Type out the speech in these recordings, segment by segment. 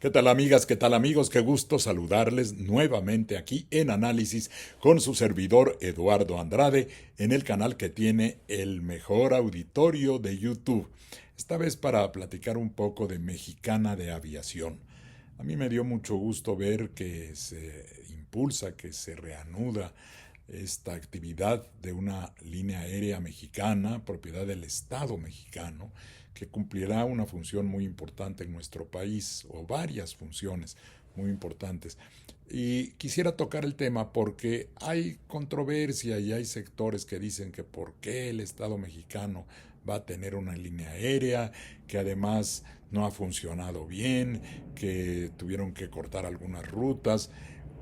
¿Qué tal amigas? ¿Qué tal amigos? Qué gusto saludarles nuevamente aquí en Análisis con su servidor Eduardo Andrade en el canal que tiene el mejor auditorio de YouTube. Esta vez para platicar un poco de Mexicana de Aviación. A mí me dio mucho gusto ver que se impulsa, que se reanuda esta actividad de una línea aérea mexicana, propiedad del Estado mexicano, que cumplirá una función muy importante en nuestro país, o varias funciones muy importantes. Y quisiera tocar el tema porque hay controversia y hay sectores que dicen que por qué el Estado mexicano va a tener una línea aérea, que además no ha funcionado bien, que tuvieron que cortar algunas rutas.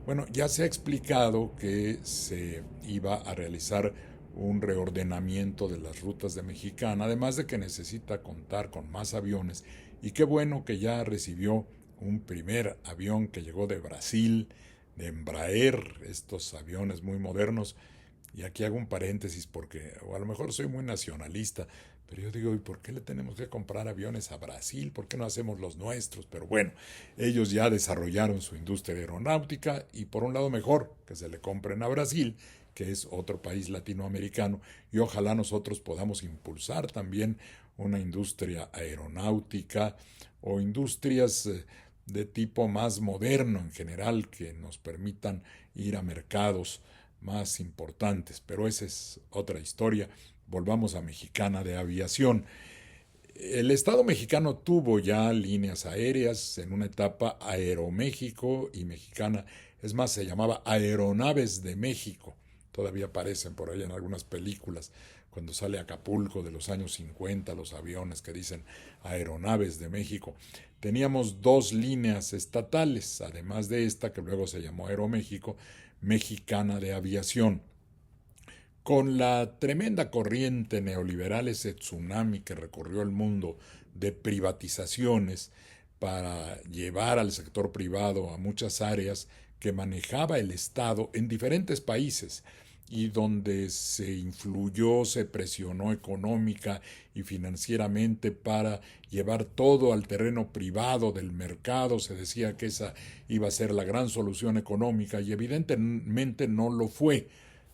Bueno, ya se ha explicado que se iba a realizar un reordenamiento de las rutas de Mexicana, además de que necesita contar con más aviones, y qué bueno que ya recibió un primer avión que llegó de Brasil, de Embraer, estos aviones muy modernos. Y aquí hago un paréntesis porque, o a lo mejor soy muy nacionalista, pero yo digo, ¿y por qué le tenemos que comprar aviones a Brasil? ¿Por qué no hacemos los nuestros? Pero bueno, ellos ya desarrollaron su industria aeronáutica y por un lado mejor que se le compren a Brasil, que es otro país latinoamericano, y ojalá nosotros podamos impulsar también una industria aeronáutica o industrias de tipo más moderno en general que nos permitan ir a mercados más importantes, pero esa es otra historia. Volvamos a Mexicana de Aviación. El Estado mexicano tuvo ya líneas aéreas en una etapa Aeroméxico y Mexicana, es más, se llamaba Aeronaves de México. Todavía aparecen por ahí en algunas películas, cuando sale Acapulco de los años 50, los aviones que dicen Aeronaves de México. Teníamos dos líneas estatales, además de esta que luego se llamó Aeroméxico, Mexicana de Aviación. Con la tremenda corriente neoliberal, ese tsunami que recorrió el mundo de privatizaciones para llevar al sector privado a muchas áreas que manejaba el Estado en diferentes países y donde se influyó, se presionó económica y financieramente para llevar todo al terreno privado del mercado. Se decía que esa iba a ser la gran solución económica y evidentemente no lo fue,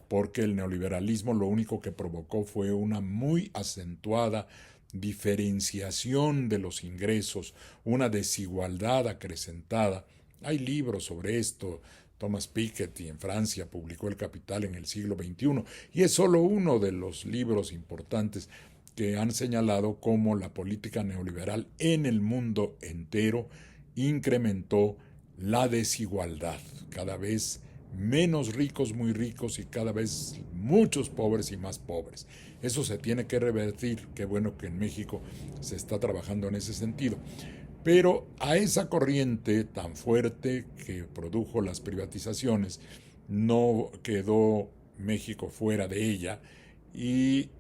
porque el neoliberalismo lo único que provocó fue una muy acentuada diferenciación de los ingresos, una desigualdad acrecentada. Hay libros sobre esto. Thomas Piketty en Francia publicó El Capital en el siglo XXI y es solo uno de los libros importantes que han señalado cómo la política neoliberal en el mundo entero incrementó la desigualdad. Cada vez menos ricos, muy ricos y cada vez muchos pobres y más pobres. Eso se tiene que revertir. Qué bueno que en México se está trabajando en ese sentido. Pero a esa corriente tan fuerte que produjo las privatizaciones, no quedó México fuera de ella y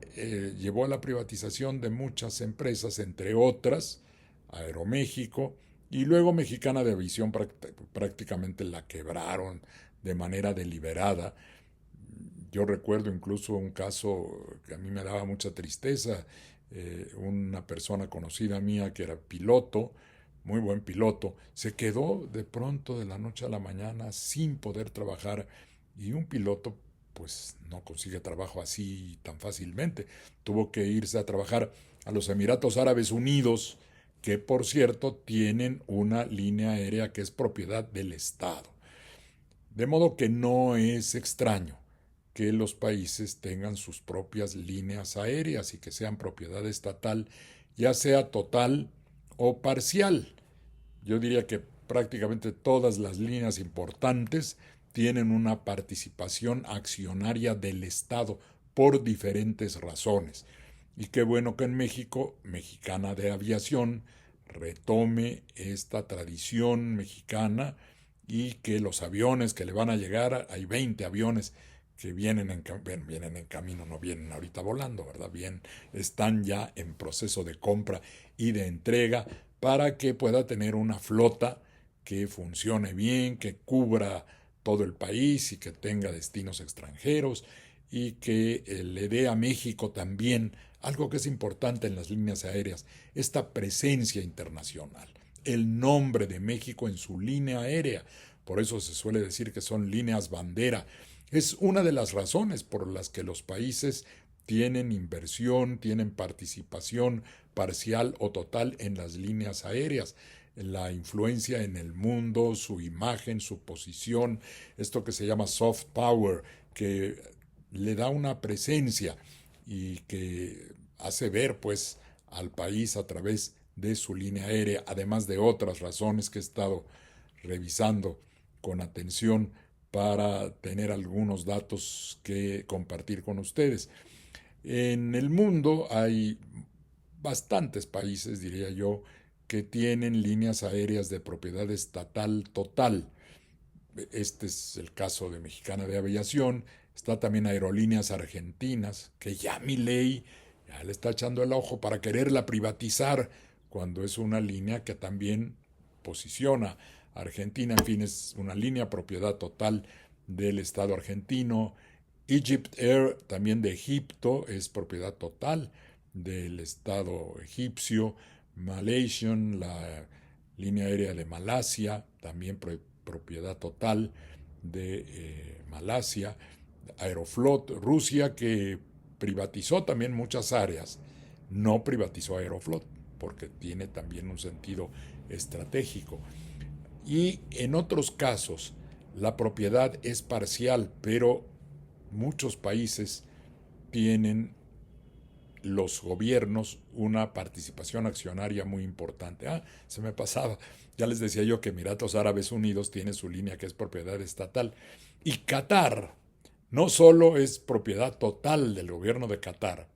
llevó a la privatización de muchas empresas, entre otras Aeroméxico, y luego Mexicana de Aviación prácticamente la quebraron de manera deliberada. Yo recuerdo incluso un caso que a mí me daba mucha tristeza. Una persona conocida mía que era piloto, muy buen piloto, se quedó de pronto de la noche a la mañana sin poder trabajar, y un piloto pues no consigue trabajo así tan fácilmente. Tuvo que irse a trabajar a los Emiratos Árabes Unidos, que por cierto tienen una línea aérea que es propiedad del Estado. De modo que no es extraño que los países tengan sus propias líneas aéreas y que sean propiedad estatal, ya sea total o parcial. Yo diría que prácticamente todas las líneas importantes tienen una participación accionaria del Estado por diferentes razones. Y qué bueno que en México, Mexicana de Aviación, retome esta tradición mexicana y que los aviones que le van a llegar, hay 20 aviones que vienen en camino, no vienen ahorita volando, ¿verdad? Bien, están ya en proceso de compra y de entrega para que pueda tener una flota que funcione bien, que cubra todo el país y que tenga destinos extranjeros y que le dé a México también algo que es importante en las líneas aéreas, esta presencia internacional. el nombre de México en su línea aérea. Por eso se suele decir que son líneas bandera. Es una de las razones por las que los países tienen inversión, tienen participación parcial o total en las líneas aéreas. La influencia en el mundo, su imagen, su posición, esto que se llama soft power, que le da una presencia y que hace ver pues al país a través de su línea aérea, además de otras razones que he estado revisando con atención para tener algunos datos que compartir con ustedes. En el mundo hay bastantes países, diría yo, que tienen líneas aéreas de propiedad estatal total. Este es el caso de Mexicana de Aviación. Está también Aerolíneas Argentinas, que ya Milei ya le está echando el ojo para quererla privatizar, cuando es una línea que también posiciona a Argentina. En fin, es una línea propiedad total del Estado argentino. Egypt Air, también de Egipto, es propiedad total del Estado egipcio. Malaysian, la línea aérea de Malasia, también propiedad total de Malasia. Aeroflot, Rusia, que privatizó también muchas áreas, no privatizó Aeroflot, porque tiene también un sentido estratégico. Y en otros casos, la propiedad es parcial, pero muchos países tienen los gobiernos una participación accionaria muy importante. Se me pasaba. Ya les decía yo que Emiratos Árabes Unidos tiene su línea que es propiedad estatal. Y Qatar no solo es propiedad total del gobierno de Qatar,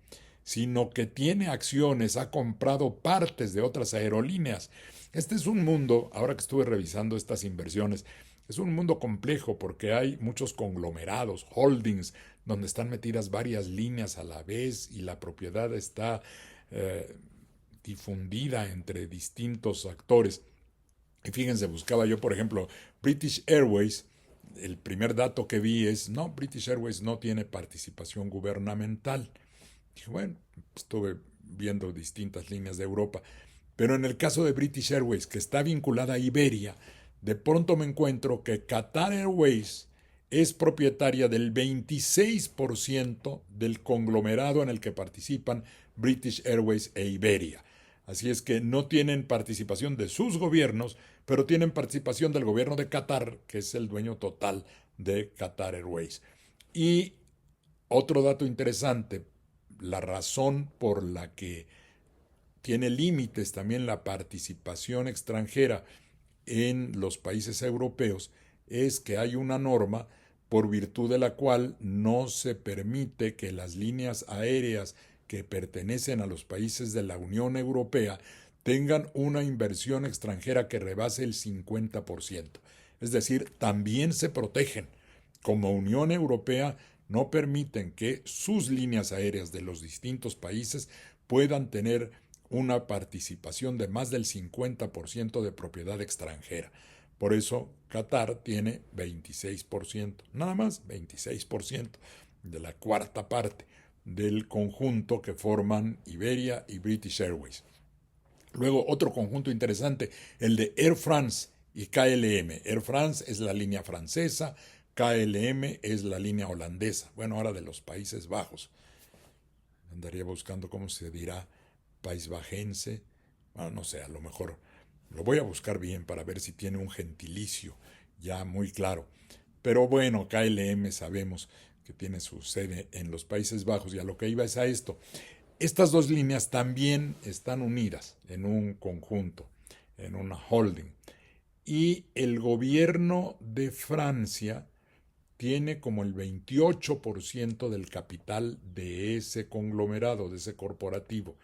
sino que tiene acciones, ha comprado partes de otras aerolíneas. Este es un mundo, ahora que estuve revisando estas inversiones, es un mundo complejo porque hay muchos conglomerados, holdings, donde están metidas varias líneas a la vez y la propiedad está difundida entre distintos actores. Y fíjense, buscaba yo, por ejemplo, British Airways. El primer dato que vi es, no, British Airways no tiene participación gubernamental. Dije, bueno, estuve viendo distintas líneas de Europa. Pero en el caso de British Airways, que está vinculada a Iberia, de pronto me encuentro que Qatar Airways es propietaria del 26% del conglomerado en el que participan British Airways e Iberia. Así es que no tienen participación de sus gobiernos, pero tienen participación del gobierno de Qatar, que es el dueño total de Qatar Airways. Y otro dato interesante, la razón por la que tiene límites también la participación extranjera en los países europeos es que hay una norma por virtud de la cual no se permite que las líneas aéreas que pertenecen a los países de la Unión Europea tengan una inversión extranjera que rebase el 50%. Es decir, también se protegen. Como Unión Europea no permiten que sus líneas aéreas de los distintos países puedan tener una participación de más del 50% de propiedad extranjera. Por eso Qatar tiene 26%, nada más 26% de la cuarta parte del conjunto que forman Iberia y British Airways. Luego otro conjunto interesante, el de Air France y KLM. Air France es la línea francesa, KLM es la línea holandesa, bueno, ahora de los Países Bajos. Andaría buscando cómo se dirá país bajense, bueno, no sé, a lo mejor lo voy a buscar bien para ver si tiene un gentilicio ya muy claro. Pero bueno, KLM sabemos que tiene su sede en los Países Bajos y a lo que iba es a esto. Estas dos líneas también están unidas en un conjunto, en una holding. Y el gobierno de Francia tiene como el 28% del capital de ese conglomerado, de ese corporativo.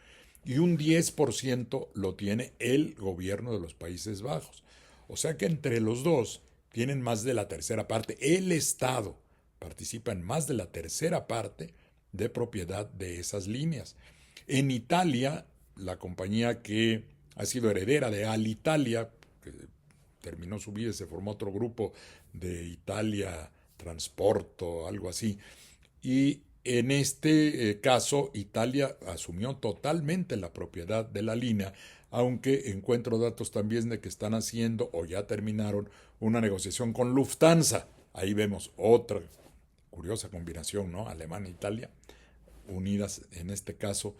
Y un 10% lo tiene el gobierno de los Países Bajos. O sea que entre los dos tienen más de la tercera parte. El Estado participa en más de la tercera parte de propiedad de esas líneas. En Italia, la compañía que ha sido heredera de Alitalia, que terminó su vida y se formó otro grupo de Italia Transporto, algo así, y en este caso, Italia asumió totalmente la propiedad de la línea, aunque encuentro datos también de que están haciendo o ya terminaron una negociación con Lufthansa. Ahí vemos otra curiosa combinación, ¿no? Alemania e Italia, unidas en este caso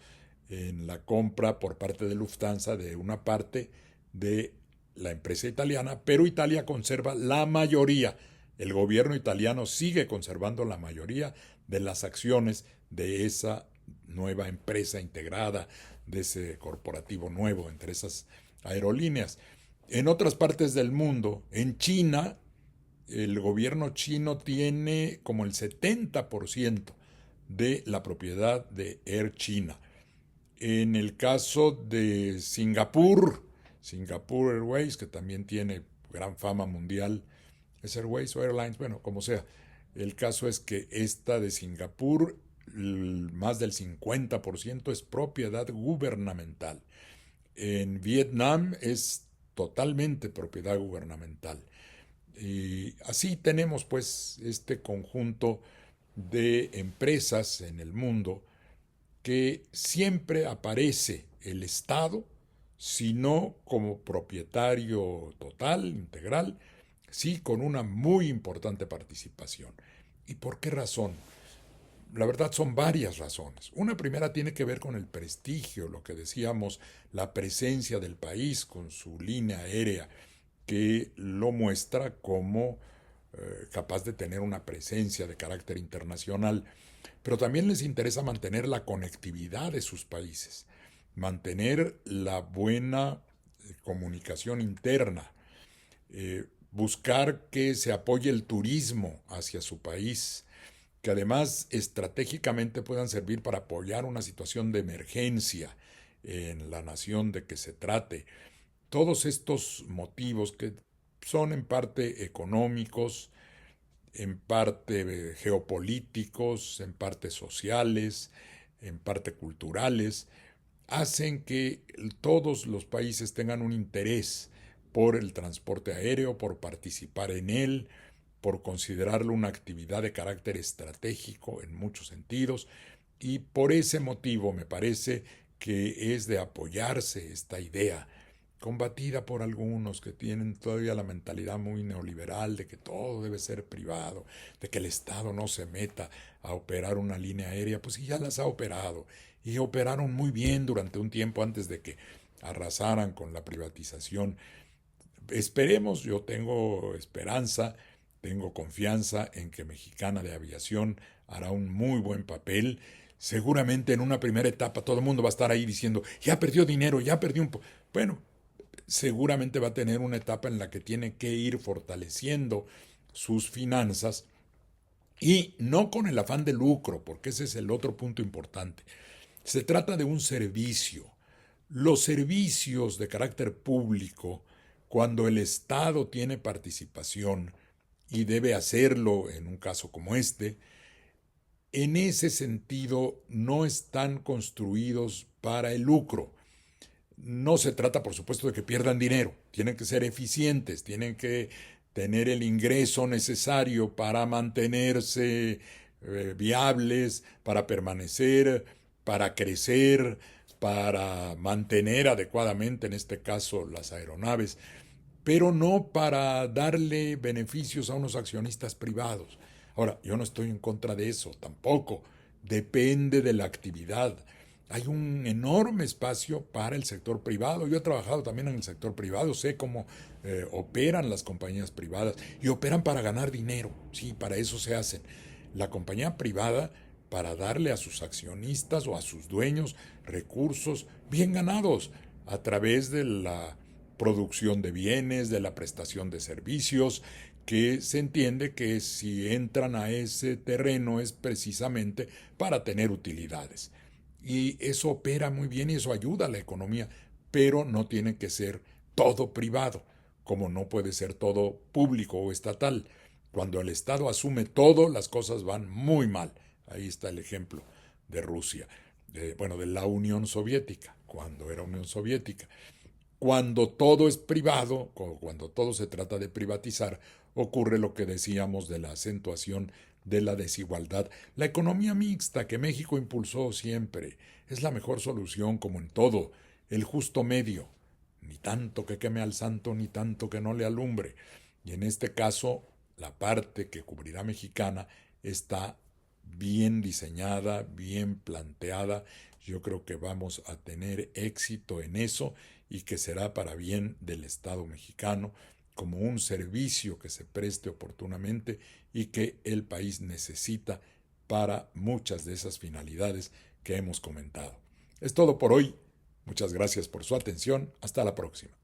en la compra por parte de Lufthansa de una parte de la empresa italiana, pero Italia conserva la mayoría. El gobierno italiano sigue conservando la mayoría de las acciones de esa nueva empresa integrada, de ese corporativo nuevo entre esas aerolíneas. En otras partes del mundo, en China, el gobierno chino tiene como el 70% de la propiedad de Air China. En el caso de Singapur, Singapore Airways, que también tiene gran fama mundial, ¿es Airways o Airlines? Bueno, como sea. El caso es que esta de Singapur, más del 50% es propiedad gubernamental. En Vietnam es totalmente propiedad gubernamental. Y así tenemos pues este conjunto de empresas en el mundo que siempre aparece el Estado, sino como propietario total, integral, sí con una muy importante participación. ¿Y por qué razón? La verdad son varias razones. Una primera tiene que ver con el prestigio, lo que decíamos, la presencia del país con su línea aérea, que lo muestra como capaz de tener una presencia de carácter internacional, pero también les interesa mantener la conectividad de sus países, mantener la buena comunicación interna, buscar que se apoye el turismo hacia su país, que además estratégicamente puedan servir para apoyar una situación de emergencia en la nación de que se trate. Todos estos motivos que son en parte económicos, en parte geopolíticos, en parte sociales, en parte culturales, hacen que todos los países tengan un interés por el transporte aéreo, por participar en él, por considerarlo una actividad de carácter estratégico en muchos sentidos, y por ese motivo me parece que es de apoyarse esta idea, combatida por algunos que tienen todavía la mentalidad muy neoliberal de que todo debe ser privado, de que el Estado no se meta a operar una línea aérea, pues ya las ha operado, y operaron muy bien durante un tiempo antes de que arrasaran con la privatización. Esperemos, yo tengo esperanza, tengo confianza en que Mexicana de Aviación hará un muy buen papel. Seguramente en una primera etapa todo el mundo va a estar ahí diciendo, ya perdió dinero, ya perdió un... Bueno, seguramente va a tener una etapa en la que tiene que ir fortaleciendo sus finanzas y no con el afán de lucro, porque ese es el otro punto importante. Se trata de un servicio. Los servicios de carácter público, cuando el Estado tiene participación y debe hacerlo en un caso como este, en ese sentido no están construidos para el lucro. No se trata, por supuesto, de que pierdan dinero. Tienen que ser eficientes, tienen que tener el ingreso necesario para mantenerse viables, para permanecer, para crecer, para mantener adecuadamente, en este caso, las aeronaves, pero no para darle beneficios a unos accionistas privados. Ahora, yo no estoy en contra de eso, tampoco. Depende de la actividad. Hay un enorme espacio para el sector privado. Yo he trabajado también en el sector privado, sé cómo operan las compañías privadas y operan para ganar dinero. Sí, para eso se hacen. La compañía privada para darle a sus accionistas o a sus dueños recursos bien ganados a través de la producción de bienes, de la prestación de servicios, que se entiende que si entran a ese terreno es precisamente para tener utilidades. Y eso opera muy bien y eso ayuda a la economía, pero no tiene que ser todo privado, como no puede ser todo público o estatal. Cuando el Estado asume todo, las cosas van muy mal. Ahí está el ejemplo de Rusia, de la Unión Soviética, cuando era Unión Soviética. Cuando todo es privado, cuando todo se trata de privatizar, ocurre lo que decíamos de la acentuación de la desigualdad. La economía mixta que México impulsó siempre es la mejor solución, como en todo, el justo medio. ni tanto que queme al santo, ni tanto que no le alumbre. Y en este caso, la parte que cubrirá Mexicana está bien diseñada, bien planteada. Yo creo que vamos a tener éxito en eso y que será para bien del Estado mexicano, como un servicio que se preste oportunamente y que el país necesita para muchas de esas finalidades que hemos comentado. Es todo por hoy. Muchas gracias por su atención. Hasta la próxima.